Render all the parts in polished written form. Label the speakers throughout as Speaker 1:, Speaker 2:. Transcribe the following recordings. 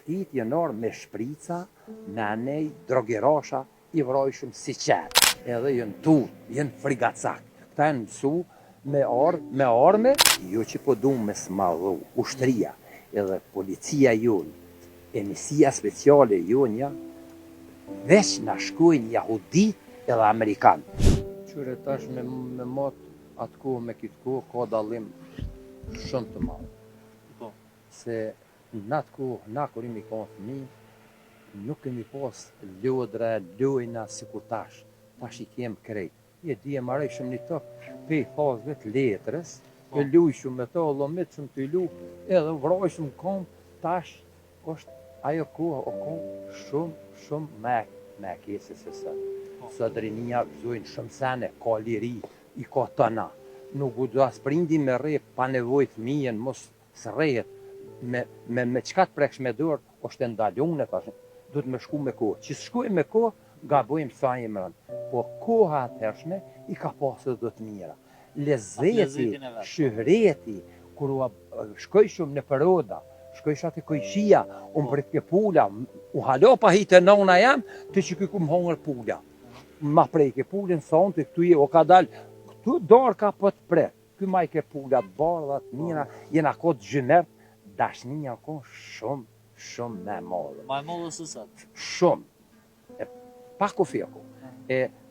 Speaker 1: shtit jenë me shprica, me anej, drogerasha, i vrojshëm si qenë. Edhe jenë tu, jenë frigacak. Këta jenë mësu me arme, jo që po du me smadhu, ushtria, edhe policia jonë, emisia speciale jonë, veç në shkojnë jahudit edhe amerikanë. Qyre tash me mot atë kohë me këtë kohë, ka dalim shumë të madhë. Se në atë kohë, na kur imi ka fëmi, nuk kemi pas lodra, lojna, si kur tash i kem krejt. Je di e marrëshëm një tokë pej fazve të letrës, e lujshëm me to, lomit shumë të lu, edhe vrojshëm kom, tash është ajo kohë, o kom shumë me kese se sa. Sot rinia vëzojnë shumë sene, ka liri, i ka tëna. Nuk u do as prindi me re, pa nevoj të mijen, mos së rejet, me qka të preksh me dorë, është e ndalune, du të me shku me kohë. Që shkuj me kohë, gabojmë sa i mërën. Po koha atërshme, i ka pasë dhe të mira. Lezeti, shëhreti, kur shkoj shumë në përoda, shkoj shatë e kojshia, unë për të ke pula, u halo pa hitë e nona jam, të që këj ku më hongër pula. Ma prej ke pulin sonë të këtu je, o ka dalë, këtu dorë ka për të prej. Këj ma i ke pulat bardhat, mira, jena këtë gjënert, dashninja ko shumë me modë.
Speaker 2: Ma e modë së sëtë?
Speaker 1: Shumë. Pa ku fjeko.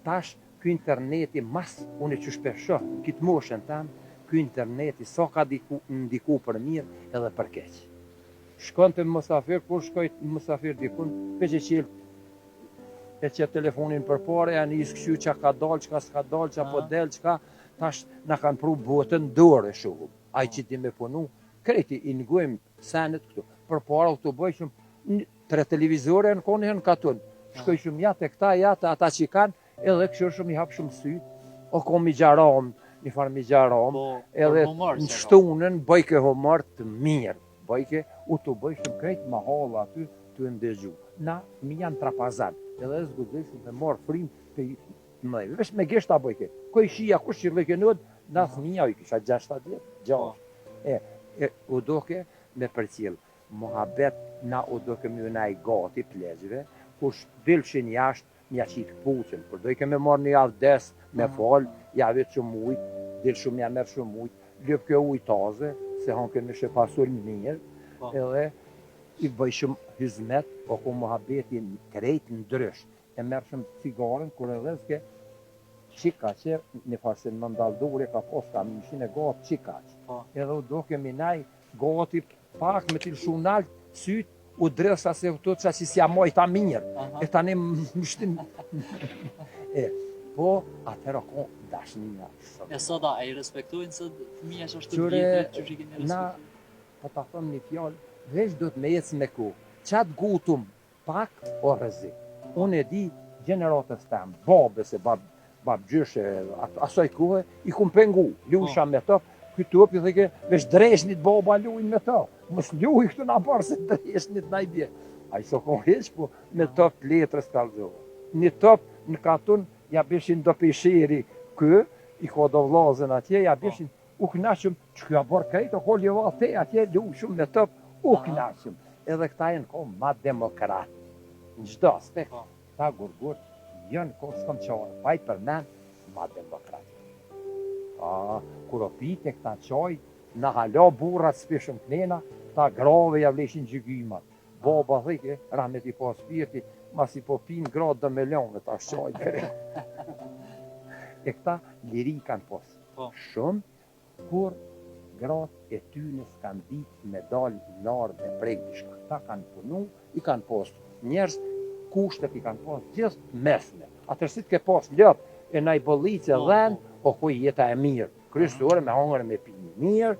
Speaker 1: Tash, këj interneti, mas unë që shpeshoh, këtë moshën tamë, këj interneti, sa ka ndiku për mirë edhe për keqë. Shkon të mësafir, kur shkoj të mësafir dikun, për që qilë, e që telefonin për pare, janë i s'këshu që ka dalë, që ka s'ka dalë, që po delë, që ka, tash në kanë pru botën dorë e shumë. Aj që ti me punu, kreti i ngujmë senet këtu. Për para të bëjshëm, 3 televizore në kone në katun. Shkoj shumë jatë e këta, jatë ata që kanë, edhe këshur shumë i hapë shumë sytë. O kom i gjaram, një farë mi gjaram, edhe në shtunën bëjke homar të mirë. Bëjke, u të bëjshëm krejt ma halë aty të ndëgju. Na, mi janë trapazan, edhe zgudeshëm të marë frim të mëjve. Vesh me gesht ta bëjke. Koj shia, kush që lëke nëd, na thëmija i kisha 6-7. U doke me përcil. Mohabet, na u doke me una i gati plegjve, kush dilshin jashtë, mja qitë puqen. Kur dojke me marë një avdes, me falë, ja vetë shumë ujtë, dilë shumë ja merë shumë ujtë, lëpë kjo ujtaze, se hanke me shë pasur mirë, edhe i bëj shumë hizmet, po ku muhabetin krejt në ndrysh. E merë shumë cigaren, kur e dhezke, qika që një farsin më ndaldure, ka posta mishin e gatë qikaq. Edhe u doke minaj gati pak me t'il shunalt, syt, u dresa se të që si s'ja mojta mirë. E tani më shtim. Po, atëra ko dashnina.
Speaker 2: E sada, e i respektojnë se fëmija që është të vjetë, që që i keni respektojnë?
Speaker 1: Na, po ta thëmë një fjallë, veç do të me jetës me ku. Qatë gutum pak o rëzik. Unë e di generatës temë, babës e babgjyshe, asoj kohë, i kum pengu, lusha me të, këtu opi dhe ke, veç dreshnit baba lujnë me të. Mos luj këtu na parë se dreshnit na i bje. A i so kon heq, po me top të letrës të alzohë. Një top në katun, ja beshin do pesheri kë, i ka do vlazën atje, ja beshin u knaqëm, që kjo a bërë krejtë, o kolje vate, atje lushëm me top, u knaqëm. Edhe këta jenë ko ma demokratë. Në gjdo aspekt, ta gurgur, jënë ko s'kom qarë, pajtë për men, ma demokratë. Kur o pite këta qaj, në hala burrat s'peshëm kënena, ta grave ja vleshin gjygymat. Baba dheke, ramet i pas pirti, mas i po pinë gradë dhe melionë, ta shqaj kërë. E këta liri kanë pas. Shumë, kur gratë e tynës kanë ditë me dalë larë dhe prejkë dishka. Ta kanë punu, i kanë pas njerës, kushtet i kanë pas gjithë mesme. Atërsit ke pas ljëp e na i bollicë e dhenë, o kuj jeta e mirë. Kryesore me hangër me pinë mirë,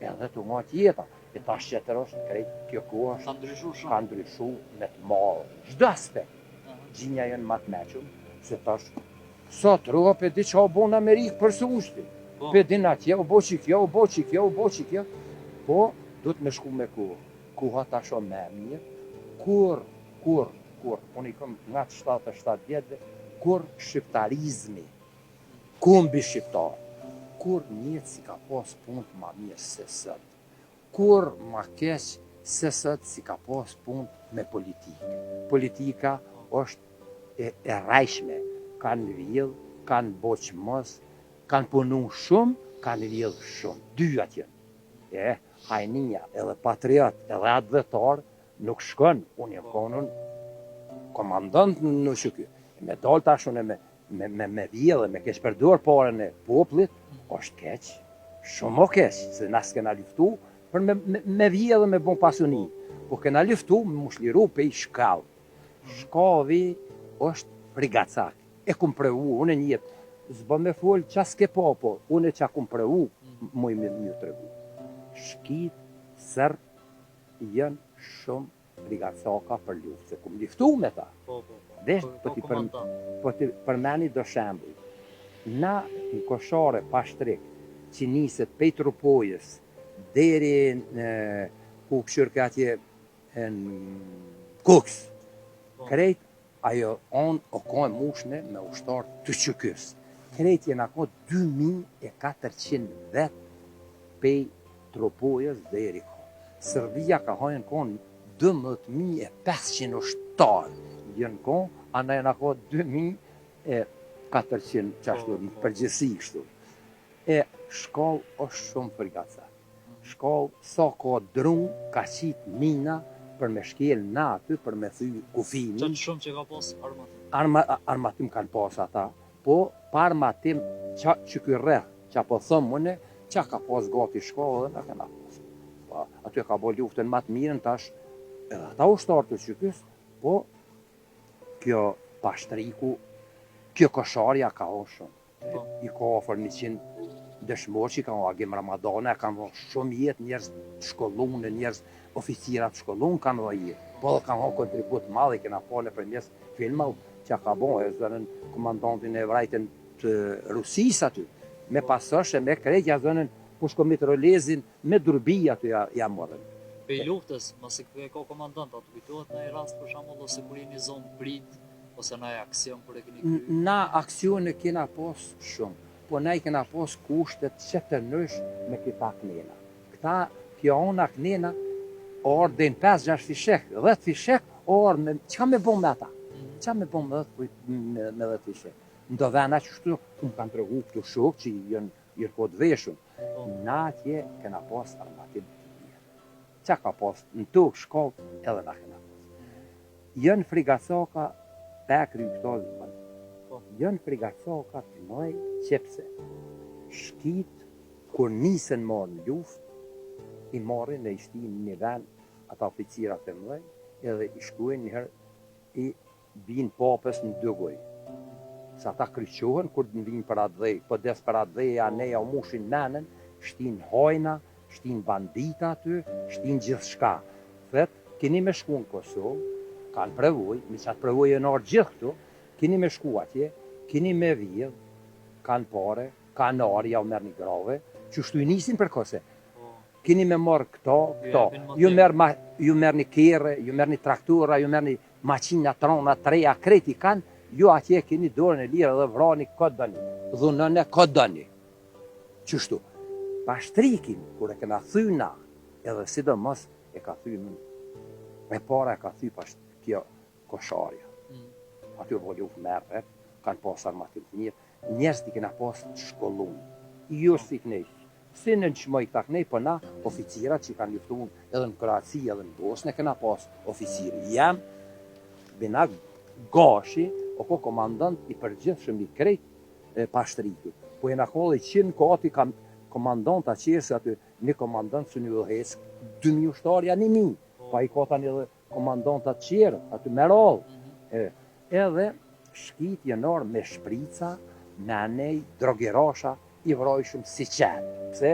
Speaker 1: edhe të nga tjeta. E ta shqetër është krejt, kjo ku është, ka ndryshu me të malë. Gjdo aspekt, gjinja jënë matë meqëm, se tash, sot roha pe di që o bo në Amerikë për së ushti. Pe din atje, o bo që kjo, o bo që kjo, o bo që kjo. Po, du të me shku me ku. Kuha ta shumë me mirë. Kur, unë i këm nga të 77 vjetëve, kur shqiptarizmi, kumbi shqiptar, kur njëtë si ka pas punë ma mirë se sëtë. Kur ma keq se sot si ka pas punë me politikë. Politika është e rajshme, kanë vjellë, kanë boqë mos, kanë punu shumë, kanë vjellë shumë. Dy atje. Hajnia edhe patriot edhe advetar nuk shkon, unë jam konun komandant në shky. Me dalë tash unë me vjellë, me keq përdor parën e poplit, është keq, shumë o keq, se na s'kena luftu për me vjellë me bon pasuni. Po kena luftu me mushliru pe i shkallë. Shkavi është frigacak. E kum prevu, unë një jetë, zba me folë qa s'ke po, unë qa kum prevu, muj me një të regu. Shkit, sërp, janë shumë frigacaka për luftë, se kum luftu me ta. Vesh, po ti përmeni do shembuj. Na në koshare pashtrik, që niset pej Trupojës, deri në ku këshyrë atje në Kuks, krejt, ajo on o ka e mushne me ushtarë të qëkës. Krejt jena ka 2400 vet pej Trupojës deri ka. Serbia ka hajën ka 12.500 ushtarë. Jënë ka, ana jena ka 2.400 qashtu në përgjësi kështu. Shkallë është shumë frigacak. Shkallë sa ka drun, ka qitë mina, për me shkel na aty, për me thy kufinin.
Speaker 2: Qatë shumë që ka pas armatim?
Speaker 1: Armatim kanë pas ata, po pa armatim që kërreh, që po thëmë mëne, që ka pas gati shkallë dhe na kena pas. Aty ka bo luftën ma të mirën tash, edhe ata ushtarë të qykës, po kjo pashtriku, kjo kosharja ka o shumë. I ka ofër 100 dëshmorë që i ka o Agim Ramadane, kanë o shumë jetë njerëz të shkollun, njerëz oficirat të shkollun kanë o jetë. Po dhe kanë o kontribut madhe, kena pale për mes filmau që ka bo, e zënën komandantin e vrajten të Rusis aty. Me pasoshe, me krejtja zënën pushkomitrolezin, me durbi aty ja morën.
Speaker 2: Pej luftës, mëse e ka komandant, atë kujtohet në i rast për shembull ose kur jeni zonë prit, ose në aksion kur e keni kryer?
Speaker 1: Na aksione kena pas shumë, po na i kena pas kushtet që të nësh me këta knena. Këta pjona knena, orë dhe në 5-6 fishek, 10 fishek, orë me, që me bon me ata? Që me bon me 10 fishek? Ndo vena që shtu, më kanë të regu këtu shok që jënë kod veshun. Na atje kena pas armatim të mirë. Që ka pas në tokë shkollë edhe na kena pas. Jënë frigacaka pek ryktoz bënë. Jënë frigacaka të mëj qepse. Shkit, kur nisën marë në luft, i marrin dhe i shtin një ven ata oficirat e mëj, edhe i shkruajnë njëherë i binë papës në dëgoj. Sa ta kryqohen, kur në vinë për atë dhej, po des për atë dhej, aneja u mushin menën, shtin hojna, shtin bandita aty, shtin gjithë shka. Thet, keni me shku në Kosovë, kanë prevoj, mi qatë prevoj e nërë gjithë këtu, keni me shku atje, keni me vjedh, kanë pare, kanë arja u merë një grave, që shtu i nisin për kose. Keni me marë këto, ju merë një kere, ju merë një traktura, ju merë një maqina, trona, treja, kreti kanë, ju atje keni dorën e lirë dhe vrani këtë dani, dhunën e këtë dani. Qështu, pashtrikin, kur e kena thyna, edhe sidomos e ka thynë, e para e ka thy kjo kosharja. Aty vo luft merë, kanë pas armatim të mirë, njerës t'i kena pas të shkollun. Jo si kënej, si në nëshmoj këta kënej, për na oficirat që kanë luftu edhe në Kroaci edhe në Bosnë, kena pas oficiri. Jam, bina gashi, o ko komandant i përgjithshëm i krejt pashtriku. Po e në kohë 100 kati kam komandant a qesë aty, një komandant së një dhejsk, 2000 ushtarja 1000, pa i kota një dhe komandant atë qerë, aty me rallë. Edhe shkit jenor me shprica, me anej, drogerasha, i vrojshëm si qenë. Pse,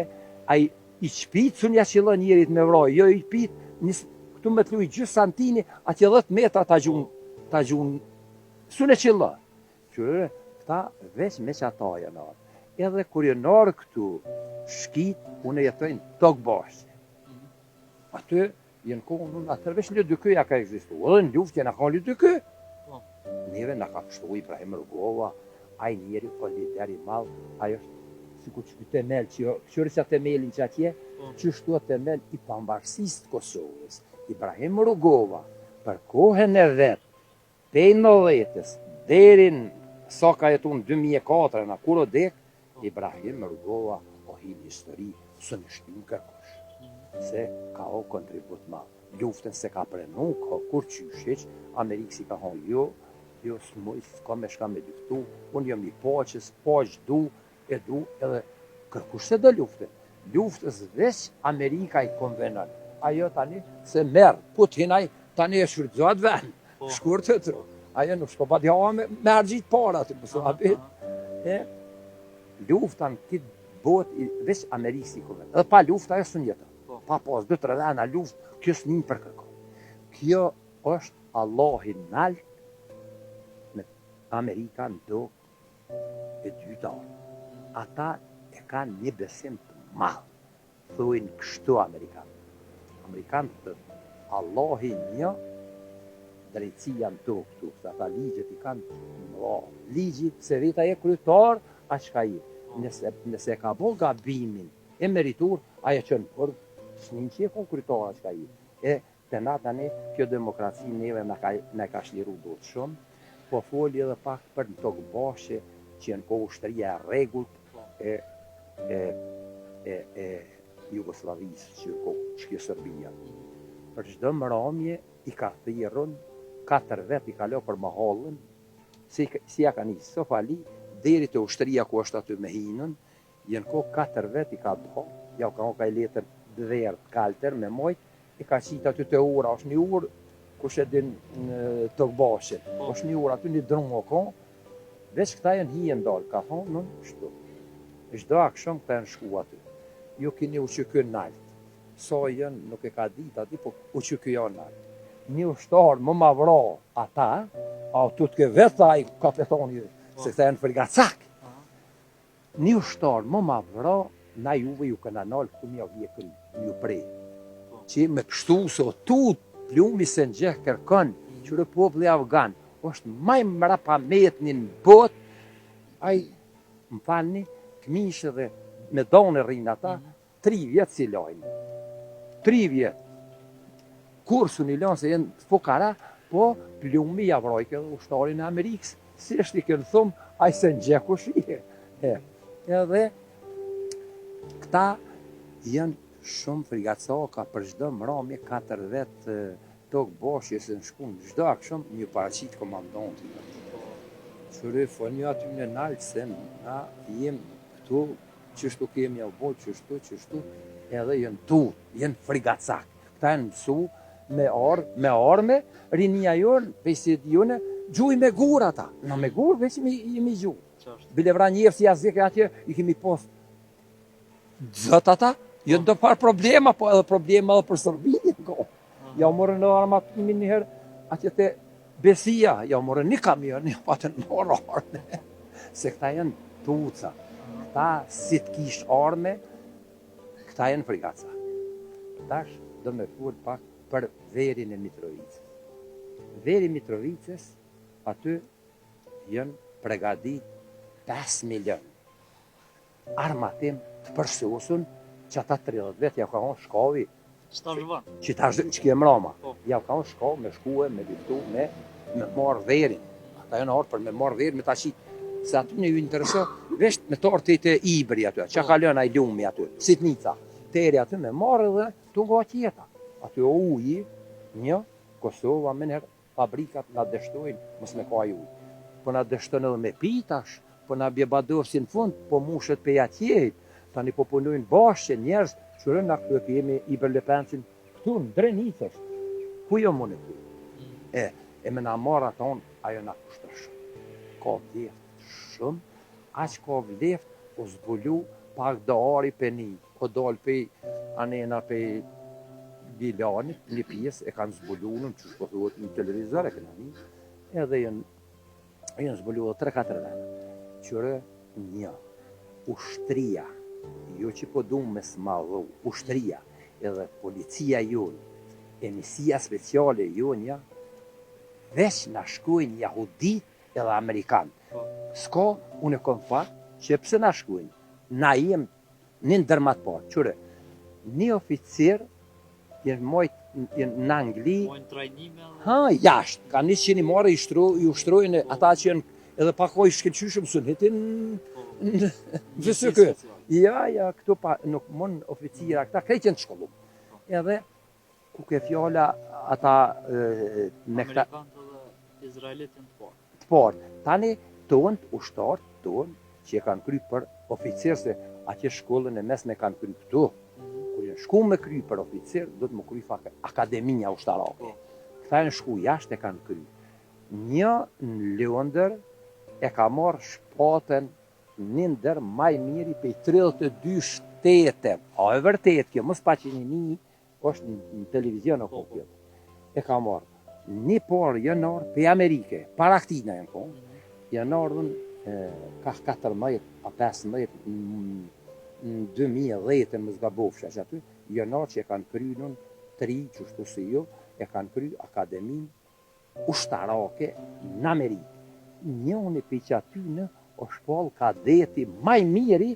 Speaker 1: a i qpitë ja qëllë njerit me vroj, jo i pitë, këtu me të luj gjysë santini, ati 10 metra ta gjunë, sune qëllë. Qërë, këta veç me që ata jenor. Edhe kur jenor këtu, shkit, unë jetojnë tokë bashkë. Aty, jenë kohë, atër veç një dykëja ka egzistu. Edhe në luft jena ka një dykë. Neve në ka kështu Ibrahim Rugova, aj njeri, ko lideri malë, ajo sikur që ky temel që qërësa temelin që atje,
Speaker 2: Po.
Speaker 1: që shtu temel i pambarësisë të Kosovës. Ibrahim Rugova, për kohën e vetë, pej 90-ës, derin sa ka jetu në 2004, në kur o dek, Ibrahim Rugova o hi një histori, së në shtim kërkosh, se ka o kontribut ma. Luftën se ka prenu, ka kur qysheq, Amerikë si ka thonë jo s'moj, s'ka me shka me luftu, unë jam i paqës, paq du, edhe kërkush se do luftën. Luftës veç Amerika i konvenon. Ajo tani se merë, Putinaj tani e shfrytëzohet vend, shkurt të tru. Ajo nuk shko pa t'java me argjit para të pësua bit. Lufta në këtë botë veç Amerikë si konvenon. Edhe pa lufta e së njëta. Pa pas 2-3 vena luft, kjo s'nin për kërko. Kjo është Allahi nalt me Amerika në tokë e dytarë. Ata e kanë një besim të madhë. Thujnë kështu Amerikanë. Amerikanë të Allahi një, drejtësia në tokë këtu, se ata ligjet i kanë ligji, se veta e kryetar, a qka i. Nëse ka bo gabimin e meritur, aja që në përë, s'nin që e kon kryetara që ka i. E të na tani, kjo demokraci neve me ka shliru do të shumë, po foli edhe pak për në tokë bashe, që në kohë ushtëria e regullt e Jugoslavisë, që kjo Serbia. Për çdo mramje i ka thirrën, 4 vet i kalo për mahallën, si ja ka njësë Sofali, deri të ushtëria ku është aty me hinën, jenë kohë 4 vet i ka bëha, ja ka i letër dverë të kalter me mojt, i ka qitë aty të ura, është një urë, kush e din në tokë bashe, është një urë aty një drunë o ka, veç këta jenë hi e ndalë, ka thonë, nën, shtu. Çdo akşam këta jenë shku aty. Ju kini u që kënë naltë. Sa jenë, nuk e ka dit ati, po u që kjo janë naltë. Një ushtarë më ma vra ata, a tu të ke vetë a i kapetoni, se këta jenë frigacak. Një ushtarë më ma vra, na juve ju këna nalë ku mja vje kry, ju prej. Që me kështu so tu plumi se në gjeh kërkën, qërë populli afgan, është maj mra pa metnin bot, aj, më falni, këmishë dhe me donë rrinë ata, 3 vjetë si lajnë. 3 vjetë. Kursu një lanë se jenë fukara, po plumi javrojke dhe ushtarin e Amerikës, si është i kënë thumë, aj se në gjeh ku shije. Edhe, këta jenë shumë frigacaka për çdo mramje 4 vetë tokë bashkë se në shkumë. Çdo akşam një paraqit komandanti. Qërë foni aty në naltë se na jem këtu, qështu kemi ja u bo, qështu, edhe jenë tu, jenë frigacak. Këta jenë mësu me arme, rinia jonë, pejsit jone, gjuj me gur ata. Në me gur, veç jemi gjuj. Bile vra njerë si jazike atje, i kemi post dzët ata, jenë do parë problema, po edhe problema edhe për Sërbinë ko. Ja u morën në armatimin njëherë, atje te Besia, ja u morën një kamion, ja patën morë arme. Se këta jenë tuca. Këta si të kishë arme, këta jenë frigaca. Tash do me full pak për verin e Mitrovicës. Veri Mitrovicës, aty jenë pregadit 5 milion. Armatim të përsosun që ata 30 vetë ja ka honë shkovi. Që kje mrama. Ja ka honë shkovi me shkue, me liftu, me marë verin. Ata janë orë për me marë verin, me ta qitë. Se aty në ju intereso, vesh me të orë të ibri aty, që ka lëna i lumi aty, sitnica. Teri aty me marë dhe të nga tjeta. Aty o uji, një, Kosova, menherë, fabrikat nga deshtojnë, mos me ka uji. Po nga deshtojnë edhe me pitash, po nga bjebador si në fund, po mushet pe atjejt. Tani po punojnë bashkë njerëz, qërën nga këtu e jemi i Berlepencin, këtu në Drenicës. Ku jo mune këtu? E me nga marë atonë, ajo nga kushtër shumë. Ka vleft shumë, aq ka vleft o zbulu pak dari për një. O dalë për anena për Gilanit, një pjesë e kanë zbulunën, që shkotuot në televizor e këna një, edhe jenë zbulu dhe 3-4 vene. Qërë një, ushtria, jo që po du me smadhu, ushtria, edhe policia jonë, emisia speciale jonë, veç në shkujnë jahudit edhe amerikanë. S'ka, unë e kom fatë, që pse në shkujnë, na jem një ndër më të parë. Qure, një oficir në Angli,
Speaker 2: Mojnë trajnime dhe...
Speaker 1: ha, jashtë, ka një që një marë i ushtrojnë ata që janë edhe pa kohë i shkelqyshëm së hitin në FSK. Ja, këtu pa, nuk mund oficira, këta krejt janë të shkollum. Edhe, ku ke fjala ata me këta...
Speaker 2: Amerikanët dhe Izraelitin të parë.
Speaker 1: Të parë, tani tonë, ushtarët tonë, që e kanë kry për oficirë, se atje shkollën e mesme kanë kry këtu. Kur janë shku me kry për oficirë, do të më kry akademia ushtarake. Këta janë shku jashtë e kanë kry. Një në Londër e ka marrë shpatën një ndër maj miri për 32 shtete. A e vërtet kjo, mos pa që një është në televizion o kokjet. E ka marrë një parë janar për Amerike, para këtina janë konë, janarën ka 14 a 15 në 2010 më zgabofsha që aty, janar që e kanë kry nën 3, qështu se jo, e kanë kry akademin ushtarake në Amerikë. Njëni për që aty në është pol kadeti maj miri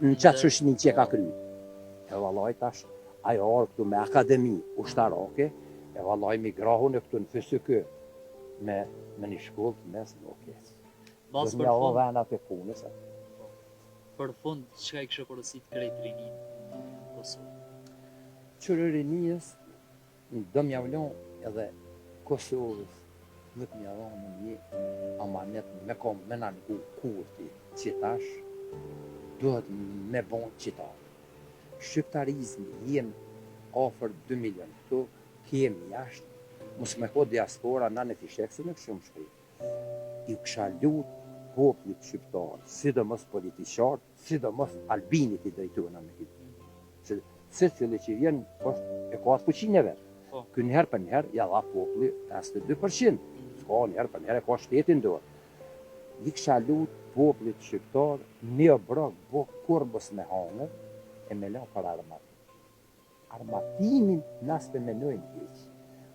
Speaker 1: në qatë shëshni që e ka kry. E valoj tash, ajo orë këtu me akademi ushtarake, e valoj mi grahun e këtu në FSK me një shkollë të mes në okes.
Speaker 2: Mas
Speaker 1: Dhe
Speaker 2: për
Speaker 1: një o
Speaker 2: fund,
Speaker 1: venat e punës.
Speaker 2: për fund, çka i kështë porosit krejt rinin në Kosovë?
Speaker 1: Qërë rinijës, do mjavlon edhe Kosovës, dhe të mjavlon në një amanet me kom me në ngu kurti qitash, duhet me bon qitar. Shqiptarizmi jenë ofër 2 milion këtu, kemi jashtë, mos me ko diaspora në në fishek, se në këshumë shkri. I kësha lut poplit shqiptarë, sidomos politiqarë, sidomos Albinit i drejtuar në këtë. Se cilë që vjen, e ka atë fuqinë e vetë. Kë njëherë për njëherë, ja dha popli 52%. Ska njëherë për njëherë, e ka shtetin dorë. I kësha lut poplit shqiptarë, një brok, bo kur mos me hangër, e me la për armatim. Armatimin nësë të menojnë keqë.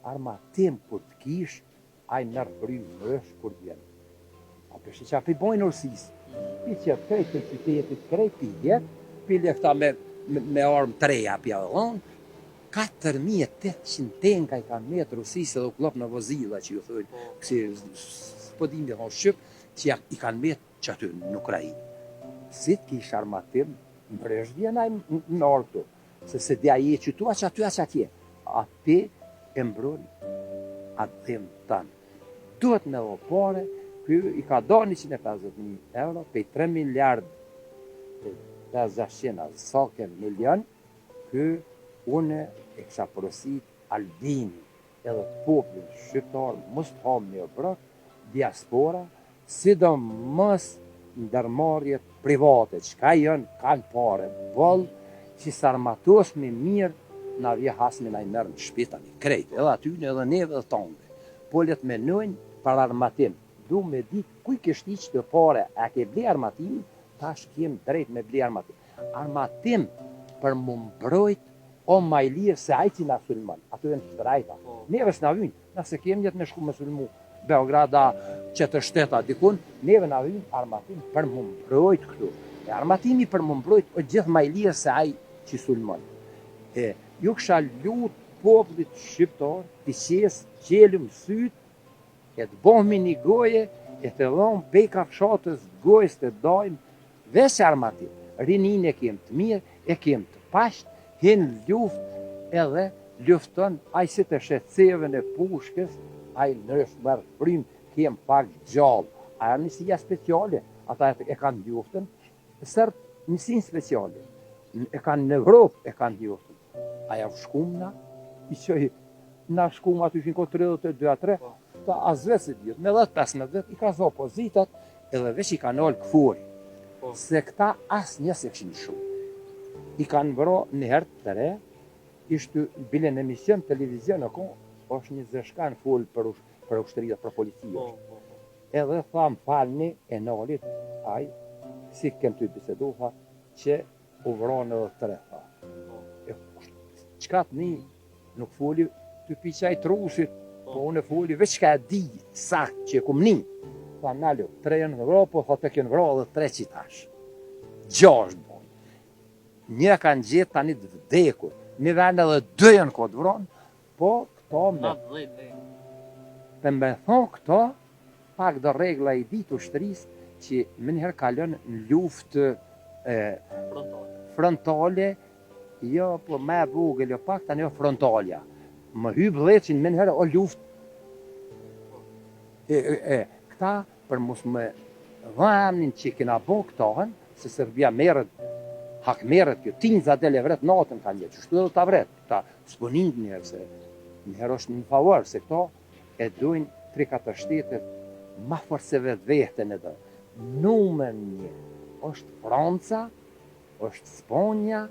Speaker 1: Armatim kur të kish, a i nërpry mësh kur vjen. A përshë që a pi bojnë ursisë. Pi që krejt të qytetit, krejt pidjet, pidje këta me armë treja pja dhon, 4800 tenka i kanë metë rusisë edhe u klop në vozila që ju thujnë, kësi s'podimi thonë Shqip, që i kanë metë që aty në Ukrajinë. Si të kish armatim, në bresh vjenaj në orë këtu, se dhja je që tu, që aty, që atje. Ati e mbrojnë atë dhimë tanë. Duhet me dhe pare, ky i ka do 150.000 euro, pe 3 miliard 500 sake milion, ky une e kësha porosit Albini edhe poplin shqiptar, mos të hamë një brok, diaspora, sidomos ndërmarrjet private, çka janë, kanë pare, boll, që s'armatos me mirë, na vje hasmi na i mërë në shpitani, krejt, edhe aty, edhe neve dhe tongve. Pollet menojnë për armatim. Du me ditë, kuj kështi që të pare, a ke ble armatim, tash kem drejt me ble armatim. Armatim për më mbrojt, o ma i lirë se ajci na sulman, ato e në shtrajta. Neve s'na vynë, nëse kem njët me shku me sulmu, Beograda, qëtë shteta dikun, neve na vynë armatim për më mbrojt këtu. E armatimi për më mbrojt, o gjithë ma i lirë se aj që sulman. Ju kësha lut poplit shqiptar, të qesë qelëm syt, e të bohmi një goje, e të dhomë beka fshatës gojës të dajmë, veç armatim. Rinin e kem të mirë, e kem të pashtë, hin luft edhe lufton, aj si të shetseve në pushkës, aj nërështë mërë prim, kem pak gjallë. Aja njësia speciale, ata e kanë luftën, sërë njësin speciale. E kanë në Evropë, e kanë luftën. Aja shkumna, i qoj, na shkum aty fin ko 32-3, ta azvesit djetë, me 10-15, i ka zo pozitat, edhe veç i ka nëllë këfuri. Se këta as njëse këshin shumë. I kanë vëro një herë të re, ishtë bile në emision, televizion, është një zeshkan full për ushtërida, për policia. Edhe tham falni e nëllit, aj, si këmë të bisedu, tha, që u vëronë edhe të re, tha. Qka të një, nuk foli të piqaj të rusit, po unë e foli veç ka e di, sakt që e kum një. Tha nalë, 3 në vëro, po tha të kënë vëro edhe 3 qitash. 6 bojnë. Një kanë gjetë tani të vdekur, një vend edhe 2 janë këtë vronë, po këto me... me thonë këto, pak do regla i ditë ushtrisë që më njëherë kalon në luftë frontale, jo, po me vogël, jo pak tani jo frontalja. Më hybë dheqin më njëherë o luftë. Këta, për mos me dhamnin që kena bo këtohen, se Serbia merët, hak merët, kjo tinza dele vret natën kanë jetë, që shtu edhe ta vret, ta s'ponin njërë, se njërë është në favor, se këto e dojnë 3-4 shtetet ma forse vetë vetën edhe. Numër 1 është Franca, është Sponja,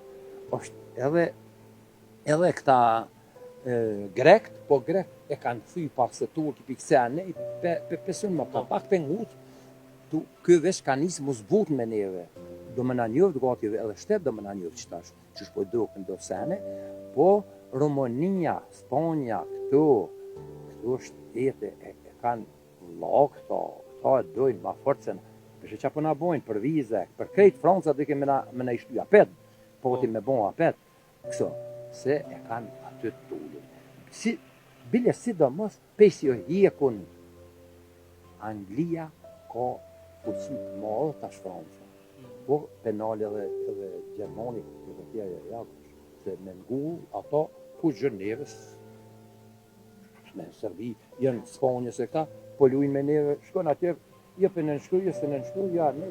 Speaker 1: është edhe këta grekt, po grekt e kanë thy pak se turki pikse ne, pesun më pak pengut, kë vesh ka nisë mos but me neve. Do më na njëvë, gati edhe shtet do më na njëvë që tash, që shpoj drukën do sene, po Romonia, Sponja, këtu shtete e kanë lakë, këta e dojnë ma forcen, përshë që po na bojnë për vize, për krejt Franca duke me na ishtu apet, po ti me bon apet, këso, se e kanë aty të tullin. Bile sidomos, pesi o hjekun, Anglia ka fuqi të madhe tash Franca. Po penale edhe Gjermani, edhe tjerë jashtë, se me ngu ato ku Zhënevës, me Serbi, janë Spanjës e këta, po lujnë me neve, shkon atje, jepën në nëshkru, jesë në nëshkru, ja, ne,